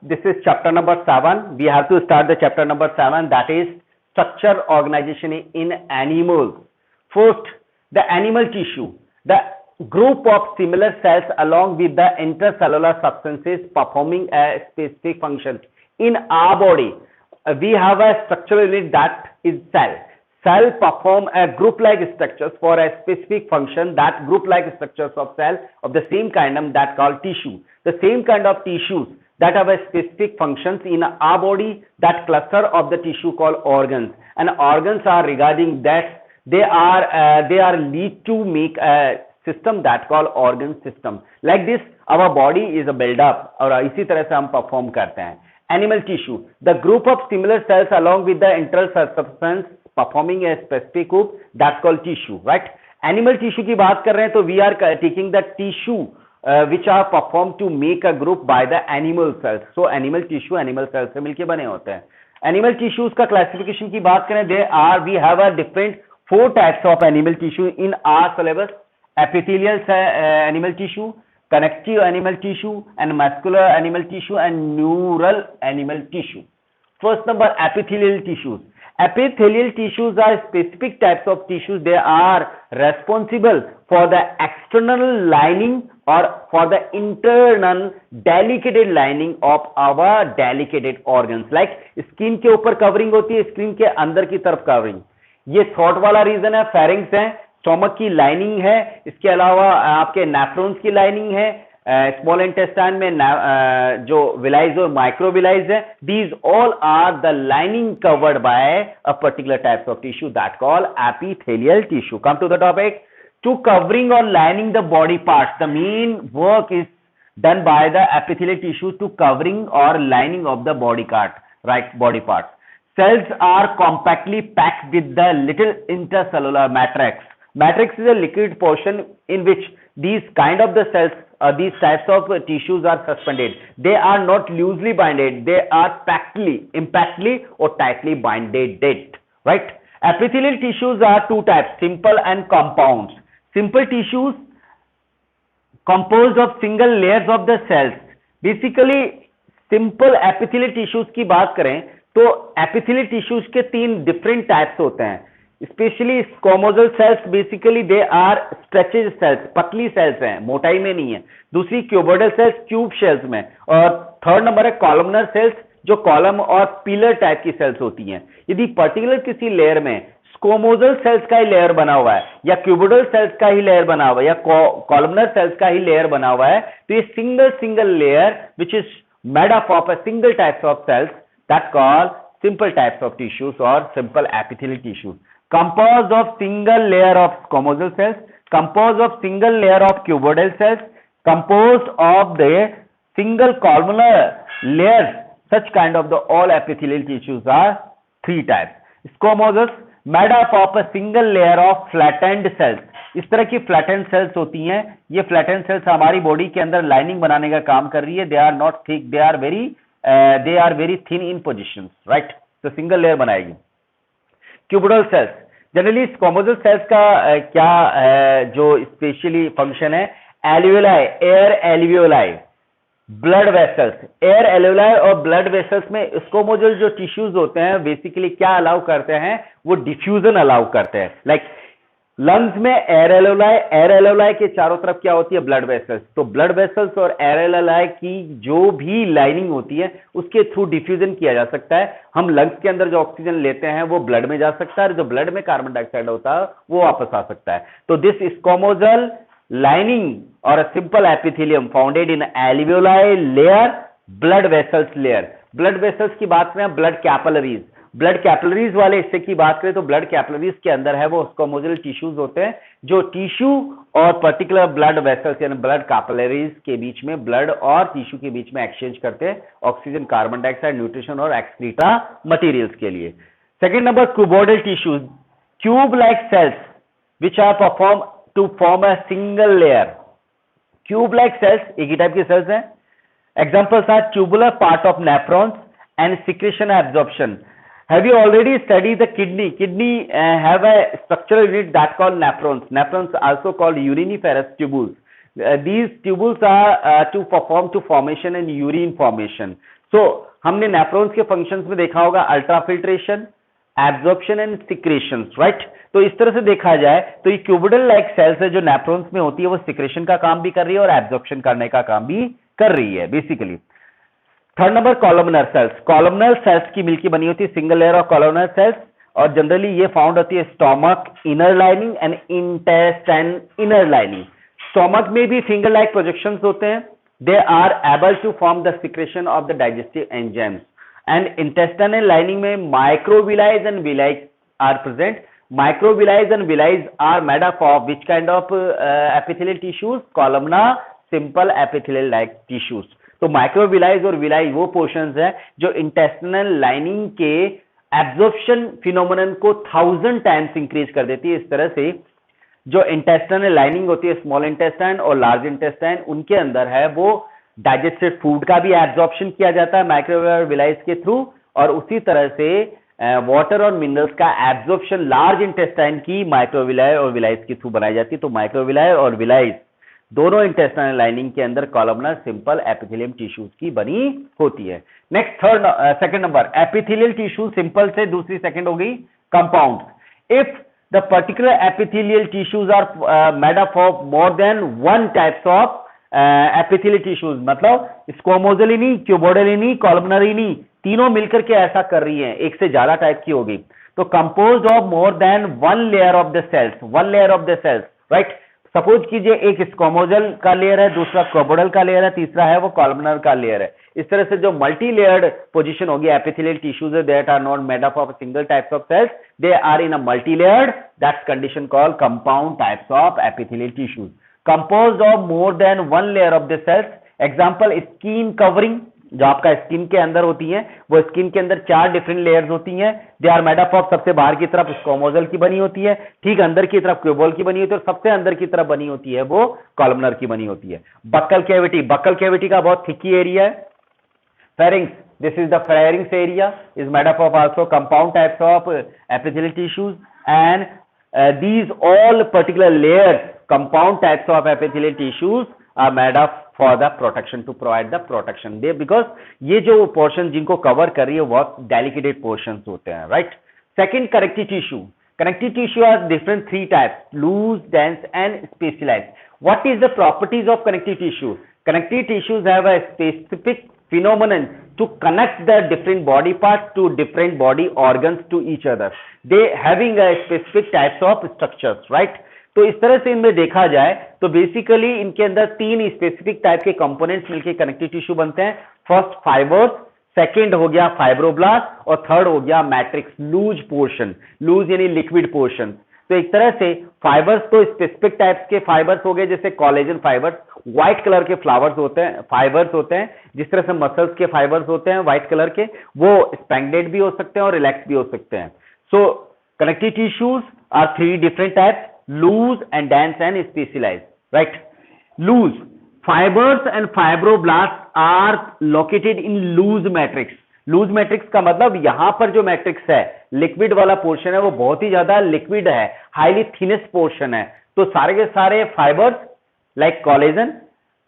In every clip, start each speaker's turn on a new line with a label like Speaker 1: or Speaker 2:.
Speaker 1: This is chapter number 7. We have to start the chapter number 7, that is structure organization in animals. First, the animal tissue. The group of similar cells along with the intercellular substances performing a specific function. In our body, we have a structural unit that is cell. Cell perform a group-like structures for a specific function. That group-like structures of cell of the same kind that called tissue. The same kind of tissues that have a specific functions in our body, that cluster of the tissue called organs, and organs are regarding that they are lead to make a system that called organ system. Like this our body is a build up और इसी तरह से हम perform करते हैं. Animal tissue, the group of similar cells along with the internal substance performing a specific group that's called tissue, right? Animal tissue की बात कर रहे हैं तो we are taking the tissue which are performed to make a group by the animal cells. So animal tissue animal cells से मिलके बने होते हैं. Animal tissues का classification की बात करें, we have a different 4 types of animal tissue in our syllabus. Epithelial animal tissue, connective animal tissue, and muscular animal tissue, and neural animal tissue. First number, epithelial tissues. Epithelial tissues are specific types of tissues. They are responsible for the external lining or for the internal delicate lining of our delicate organs. Like skin के ऊपर covering होती है, skin के अंदर की तरफ covering. ये throat वाला रीजन है, pharynx है, स्टोमक की लाइनिंग है, इसके अलावा आपके नेफ्रॉन्स की लाइनिंग है, स्मॉल इंटेस्टाइन में जो विलाइज और माइक्रोविलाइज है. These all are the lining covered by a particular types of tissue that call epithelial tissue. Come to the topic. To covering और lining the body parts, the main work is done by the epithelial tissue to covering or lining of the body parts. Cells are compactly packed with the little intercellular matrix. Matrix is a liquid portion in which these kind of the cells, these types of tissues are suspended. They are not loosely binded. They are impactly or tightly binded. Right? Epithelial tissues are 2 types, simple and compounds. Simple tissues composed of single layers of the cells. Basically, simple epithelial tissues की बात करें तो epithelial tissues के 3 different types होते हैं. Specially squamous cells, basically they are stretches cells, पतली cells हैं, मोटाई में नहीं है. दूसरी क्यूबोइडल सेल्स, क्यूब शेल्स में. और थर्ड नंबर है कॉलमनर सेल्स, जो कॉलम और पिलर टाइप की सेल्स होती हैं. यदि पर्टिकुलर किसी लेयर में स्क्वामोजल सेल्स का ही लेयर बना हुआ है या क्यूबोइडल सेल्स का ही लेयर बना हुआ है या कॉलमनर सेल्स का ही लेयर बना हुआ है, तो ये single layer which is made up of a single types of cells that call simple types of tissues or simple epithelial tissues. Composed of single layer of squamosal cells, composed of single layer of cuboidal cells, composed of the single columnar layers. Such kind of the all epithelial tissues are 3 types. Squamosal made up of a single layer of flattened cells. इस तरह की flattened cells होती हैं. ये flattened cells हमारी body के अंदर lining बनाने का काम कर रही है. They are not thick, they are very thin in positions, right? तो सिंगल लेयर बनाएगी. क्यूबोइडल सेल्स, जनरली स्क्वामोजल सेल्स का क्या जो स्पेशली फंक्शन है, alveoli, air alveoli, blood vessels. Air alveoli और ब्लड वेसल्स में स्क्वामोजल जो टिश्यूज होते हैं बेसिकली क्या अलाउ करते हैं, वो डिफ्यूजन अलाउ करते हैं. लाइक लंग्स में एयर एल्वियोलाई के चारों तरफ क्या होती है, ब्लड वेसल्स. तो ब्लड वेसल्स और एयर एल्वियोलाई की जो भी लाइनिंग होती है उसके थ्रू डिफ्यूजन किया जा सकता है. हम लंग्स के अंदर जो ऑक्सीजन लेते हैं वो ब्लड में जा सकता है, जो ब्लड में कार्बन डाइऑक्साइड होता है वो वापस आ सकता है. तो दिस स्क्वामोजल लाइनिंग और simple epithelium founded in alveoli layer, blood vessels layer. Blood vessels की बात करें, ब्लड कैपिलरीज, ब्लड कैपिलरीज वाले हिस्से की बात करें तो ब्लड कैपिलरीज के अंदर है वो स्क्वामोजल टिश्यूज होते हैं जो टिश्यू और पर्टिकुलर ब्लड वेसल्स यानी ब्लड कैपिलरीज के बीच में, ब्लड और टिश्यू के बीच में एक्सचेंज करते हैं ऑक्सीजन, कार्बन डाइऑक्साइड, न्यूट्रिशन और एक्सक्रीटा मटेरियल्स के लिए. Second number, cuboidal tissues, cube like cells which are perform to form a single layer. Cube like cells एक ही टाइप की सेल्स हैं. Examples are tubular part of nephrons and secretion absorption. Have you already studied the kidney? Kidney have a structural unit that called nephrons. Nephrons also called uriniferous tubules. These tubules are to perform to formation and urine formation. सो हमने nephrons के functions में देखा होगा ultrafiltration, absorption and secretion, right. तो इस तरह से देखा जाए तो ये क्यूबिडल लाइक सेल्स है जो नेफ्रॉन्स में होती है, वो सिक्रेशन का काम भी कर रही है और एब्जॉर्प्शन करने का काम भी कर रही है basically. Third number columnar cells. Columnar cells की मिलकर बनी होती है single layer of columnar cells, और जनरली ये फाउंड होती है stomach inner lining and intestine inner lining. Stomach में भी फिंगर लाइक प्रोजेक्शंस होते हैं। They are able to form the secretion of the digestive enzymes, and intestinal lining में microvilli and villi are present. Microvilli and villi are made up of which kind of epithelial tissues? Columnar simple epithelial like tissues. तो माइक्रोविलाइज और villi वो portions है जो intestinal lining के absorption phenomenon को 1000 times increase कर देती है। इस तरह से जो इंटेस्टिनल लाइनिंग होती है स्मॉल इंटेस्टाइन और लार्ज इंटेस्टाइन, उनके अंदर है वो डाइजेस्टेड फूड का भी एब्जॉर्प्शन किया जाता है माइक्रोविलाई और विलाइज के थ्रू, और उसी तरह से वाटर और मिनरल्स का एब्जॉर्प्शन लार्ज इंटेस्टाइन की माइक्रोविलाई और विलाइज के थ्रू बनाई जाती है। तो माइक्रोविलाई और विलाइज दोनों इंटेस्टाइनल लाइनिंग के अंदर कॉलमनर सिंपल एपिथेलियम टिश्यूज की बनी होती है। Next second number epithelial tissue, simple से दूसरी सेकंड हो गई compound. If the particular epithelial tissues are made up of more than one types of epithelial tissues, मतलब स्क्वोमोजेलिनी, क्यूबोडेलिनी, कॉलमनरिनी तीनों मिलकर के ऐसा कर रही हैं, एक से ज्यादा टाइप की होगी, तो composed of more than one layer of the cells, one layer of the cells, right. Suppose कीजिए एक स्क्वोमोजल का लेयर है, दूसरा क्यूबोडल का लेयर है, तीसरा है वो कॉलमनर का लेयर है। इस तरह से जो मल्टी लेयर्ड पोजीशन होगी epithelial tissues that are not made up of single types of cells, they are in a multi layered, that's condition called compound types of epithelial tissues composed of more than one layer of the cells. Example skin covering, जो आपका skin के अंदर होती है, वो skin के अंदर 4 different layers होती हैं। They are made up of, सबसे बाहर की तरफ स्क्वोमोजल की बनी होती है, ठीक अंदर की तरफ क्यूबोल की बनी होती है, और सबसे अंदर की तरफ बनी होती है वो कॉलमनर की बनी होती है। बक्कल कैविटी, बक्कल कैविटी का बहुत थिकी एरिया है। Pharynx, this is the pharynx area, is made up of also compound types of epithelial tissues, and these all particular layers, compound types of epithelial tissues are made up for the protection, to provide the protection there, because ये जो portion जिनको cover कर रही है बहुत delicate portions होते हैं, right। Second, connective tissue. Connective tissue are different 3 types: loose, dense and specialized. What is the properties of connective tissue? Connective tissues have a specific phenomenon to connect the different body parts to different body organs to each other. They having a specific types of structures, right? तो इस तरह से इनमें देखा जाए तो basically इनके अंदर 3 स्पेसिफिक टाइप के कंपोनेंट्स मिलकर कनेक्टिव टिश्यू बनते हैं। फर्स्ट फाइबर्स, सेकेंड हो गया फाइब्रोब्लास्ट, और थर्ड हो गया मैट्रिक्स, लूज पोर्शन, लूज यानी लिक्विड पोर्शन। तो एक तरह से फाइबर्स तो स्पेसिफिक टाइप्स के फाइबर्स हो गए, जैसे कोलेजन फाइबर्स, व्हाइट कलर के फ्लावर्स होते हैं, फाइबर्स होते हैं। जिस तरह से मसल्स के फाइबर्स होते हैं व्हाइट कलर के, वो स्पेंडेड भी हो सकते हैं और रिलैक्स भी हो सकते हैं। सो connective tissues are 3 different types: loose and dense and specialized, right? Loose, fibers and fibroblasts are located in loose matrix. Loose matrix का मतलब यहां पर जो मैट्रिक्स है, लिक्विड वाला पोर्शन है, वो बहुत ही ज्यादा लिक्विड है, हाईली थिनेस्ट पोर्शन है। तो सारे के सारे फाइबर्स लाइक कोलेजन,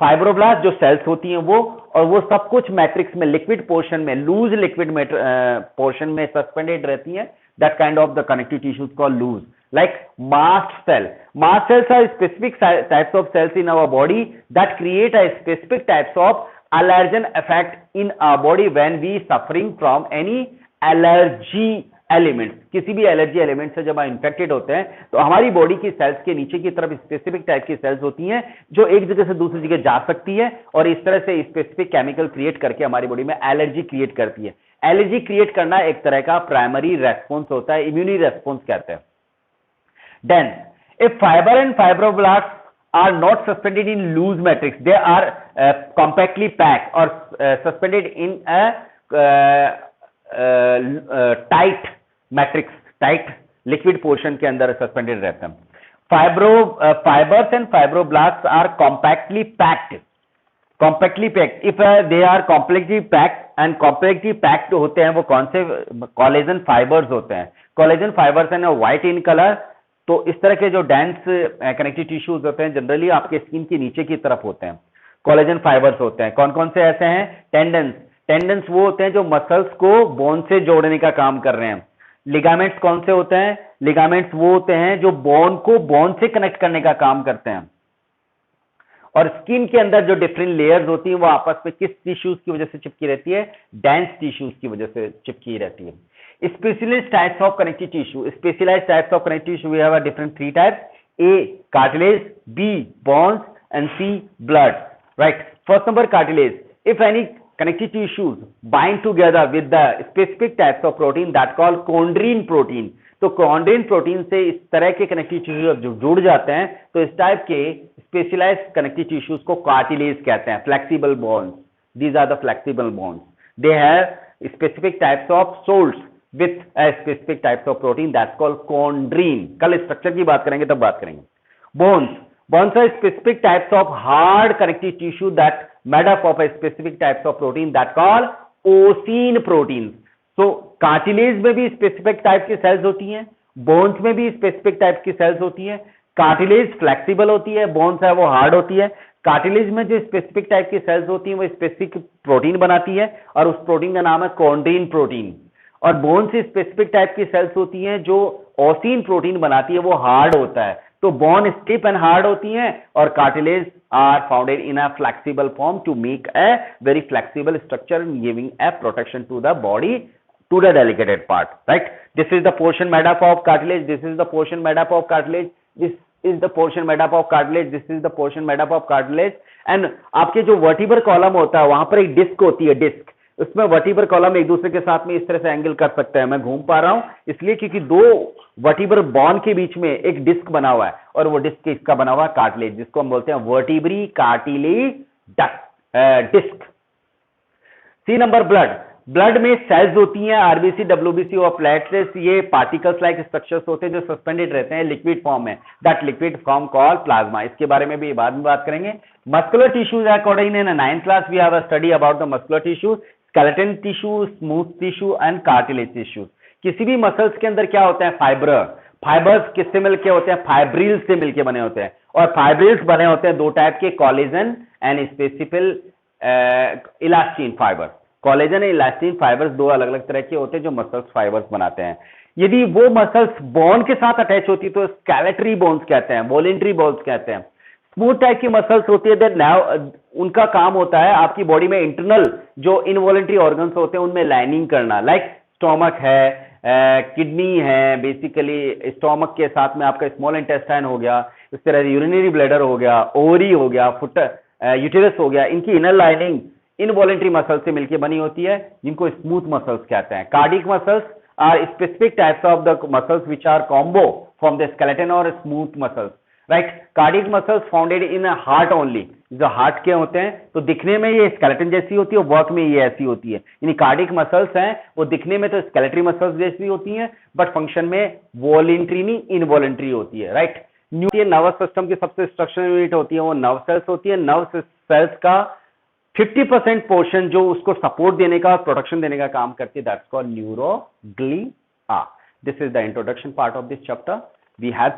Speaker 1: फाइब्रोब्लास्ट जो सेल्स होती हैं वो, और वो सब कुछ मैट्रिक्स में लिक्विड पोर्शन में, लूज लिक्विड पोर्शन में सस्पेंडेड रहती हैं। That kind of the connective tissues called loose. Like mast cell. Mast cells are specific types of cells in our body that create a specific types of allergen effect in our body when we suffering from any allergy element. किसी भी allergy element से जब हम infected होते हैं तो हमारी body की सेल्स के नीचे की तरफ स्पेसिफिक टाइप की सेल्स होती हैं जो एक जगह से दूसरी जगह जा सकती है, और इस तरह से स्पेसिफिक केमिकल क्रिएट करके हमारी बॉडी में एलर्जी क्रिएट करती है। एलर्जी क्रिएट करना एक तरह का प्राइमरी रेस्पॉन्स होता है, इम्यूनी रेस्पॉन्स कहते हैं। Then if fibre and fibroblast are not suspended in loose matrix, they are compactly packed or suspended in a tight matrix, tight liquid portion के अंदर suspended रहते हैं। Fibers and fibroblasts are compactly packed, if they are compactly packed, and compactly packed होते हैं वो कौन से? Collagen fibres होते हैं। कोलेजन फाइबर्स हैं व्हाइट इन कलर। तो इस तरह के जो डेंस कनेक्टिव टिश्यूज होते हैं जनरली आपके स्किन के नीचे की तरफ होते हैं, कोलेजन फाइबर्स होते हैं। कौन कौन से ऐसे हैं? टेंडन्स, टेंडन्स वो होते हैं जो मसल्स को बोन से जोड़ने का काम कर रहे हैं। लिगामेंट्स कौन से होते हैं? लिगामेंट्स वो होते हैं जो बोन को बोन से कनेक्ट करने का काम करते हैं। और स्किन के अंदर जो डिफरेंट लेयर्स होती हैं वो आपस में किस टिश्यूज की वजह से चिपकी रहती है? डेंस टिश्यूज की वजह से चिपकी रहती है। Specialised types of connective tissue, specialised types of connective tissue, we have a different 3 types: A cartilage, B bones, and C blood. Right. First number, cartilage. If any connective tissues bind together with the specific types of protein that called chondrine protein, तो chondrine protein से इस तरह के connective tissue जो जुड़ जाते हैं तो इस टाइप के स्पेशलाइज्ड कनेक्टिव टिश्यूज को कार्टिलेज कहते हैं। Flexible bones, these are the flexible bones. They have specific types of salts with a specific types of protein that's called chondrine. कल स्ट्रक्चर की बात करेंगे तब बात करेंगे। Bones are specific types of hard connective tissue that made up of a specific types of protein that called osine proteins. So cartilage में भी specific type की cells होती हैं, bones में भी specific type की cells होती हैं। कार्टिलेज फ्लेक्सिबल होती है, बोन्स है वो हार्ड होती है। कार्टिलेज में जो स्पेसिफिक टाइप की सेल्स होती हैं वो स्पेसिफिक प्रोटीन बनाती है और उस प्रोटीन का नाम है कॉन्ड्रीन प्रोटीन। और बोन से स्पेसिफिक टाइप की सेल्स होती हैं जो ओसिन प्रोटीन बनाती है, वो हार्ड होता है। तो बोन स्टिफ एंड हार्ड होती हैं और cartilage are founded in a flexible form to make a very flexible structure giving a protection to the body, to the delicated part, right? This is the portion made up of cartilage. This is the portion made up of cartilage. This is the portion made up of cartilage. This is the portion made up of cartilage. And आपके जो vertebral column होता है वहां पर एक disc होती है, disc. उसमें वर्टिब्रल कॉलम एक दूसरे के साथ में इस तरह से एंगल कर सकते हैं। मैं घूम पा रहा हूं इसलिए क्योंकि दो वर्टिब्रल बॉन के बीच में एक डिस्क बना हुआ है और वो डिस्क इसका बना हुआ है कार्टिलेज, जिसको हम बोलते हैं vertebrae cartilage disc. C number, blood. Blood में सेल्स होती हैं, आरबीसी, डब्ल्यूबीसी और प्लेटलेट्स। ये पार्टिकल्स लाइक स्ट्रक्चर्स होते हैं जो सस्पेंडेड रहते हैं लिक्विड फॉर्म में, that liquid form called plasma. इसके बारे में भी बाद में बात करेंगे। Muscular tissues according in 9th class we have a study about the muscular tissue, skeleton tissue, smooth tissue and cartilage tissue. किसी भी मसल्स के अंदर क्या होते हैं? फाइबर्स किससे मिलके होते हैं? फाइब्रिल्स से मिलके बने होते हैं। और फाइब्रिल्स बने होते हैं दो टाइप के, collagen and specific elastin fibre. Collagen and elastin fibres दो अलग अलग तरह के होते हैं जो मसल्स फाइबर्स बनाते हैं। यदि वो मसल्स बोन के साथ अटैच होती है तो स्केलेटरी बोन्स कहते हैं, वॉलेंट्री बोन्स कहते हैं। स्मूथ टाइप की मसल्स होती है दैट उनका काम होता है आपकी बॉडी में इंटरनल जो इनवॉलेंट्री ऑर्गन्स होते हैं उनमें लाइनिंग करना, लाइक स्टोमक है, किडनी है। बेसिकली स्टोमक के साथ में आपका स्मॉल इंटेस्टाइन हो गया, इस तरह यूरिनरी ब्लैडर हो गया, ओवरी हो गया, यूटेरस हो गया। इनकी इनर लाइनिंग इनवॉलेंट्री मसल्स से मिलकर बनी होती है जिनको स्मूथ मसल्स कहते हैं। Cardiac muscles are specific types of the muscles which are combo from the skeleton और smooth muscles, right. Cardiac muscles founded in heart only. जो हार्ट के होते हैं तो दिखने में ये स्केलेटन जैसी होती है और वर्क में ये ऐसी होती है। यानी कार्डिक मसल्स हैं वो दिखने में तो स्केलेटरी मसल्स जैसी होती हैं बट फंक्शन में वॉलेंट्री नहीं इनवॉलेंट्री होती है, राइट। नर्वस सिस्टम की सबसे स्ट्रक्चरल यूनिट होती है वो नर्व सेल्स होती है। नर्व सेल्स का 50% पोर्शन जो उसको सपोर्ट देने का और प्रोटेक्शन देने का काम करती है, that's called neuroglia. This is the introduction part of this chapter. We have